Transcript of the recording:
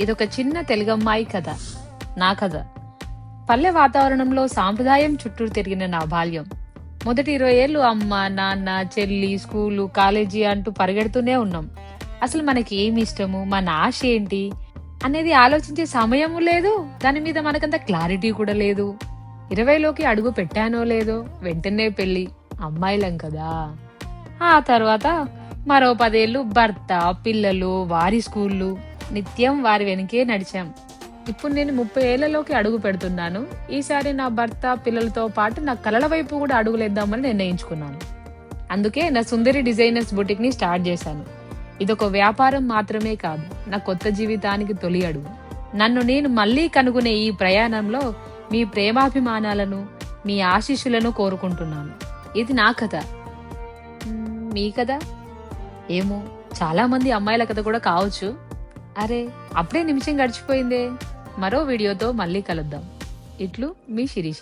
ఇదొక చిన్న తెలుగమ్మాయి కథ, నా కథ. పల్లె వాతావరణంలో సాంప్రదాయం చుట్టూ తిరిగిన నా బాల్యం. మొదటి 20 ఏళ్ళు అమ్మ, నాన్న, చెల్లి, స్కూలు, కాలేజీ అంటూ పరిగెడుతూనే ఉన్నాం. అసలు మనకి ఏమి ఇష్టము, మన ఆశ ఏంటి అనేది ఆలోచించే సమయము లేదు, దాని మీద మనకంత క్లారిటీ కూడా లేదు. 20లోకి అడుగు పెట్టానో లేదో వెంటనే పెళ్లి, అమ్మాయిలం కదా. ఆ తర్వాత మరో 10 ఏళ్ళు భర్త, పిల్లలు, వారి స్కూళ్ళు, నిత్యం వారి వెనకే నడిచాం. ఇప్పుడు నేను 30 ఏళ్లలోకి అడుగు పెడుతున్నాను. ఈసారి నా భర్త, పిల్లలతో పాటు నా కలల వైపు కూడా అడుగులేద్దామని నిర్ణయించుకున్నాను. అందుకే నా సుందరి డిజైనర్స్ బుటిక్ ని స్టార్ట్ చేశాను. ఇదొక వ్యాపారం మాత్రమే కాదు, నా కొత్త జీవితానికి తొలి అడుగు. నన్ను నేను మళ్లీ కనుగొనే ఈ ప్రయాణంలో మీ ప్రేమాభిమానాలను, మీ ఆశీస్సులను కోరుకుంటున్నాను. ఇది నా కథ. మీ కథ ఏమో, చాలా మంది అమ్మాయిల కథ కూడా కావచ్చు. అరే, అప్పుడే నిమిషం గడిచిపోయిందే. మరో వీడియోతో మళ్ళీ కలుద్దాం. ఇట్లు మీ శిరీష.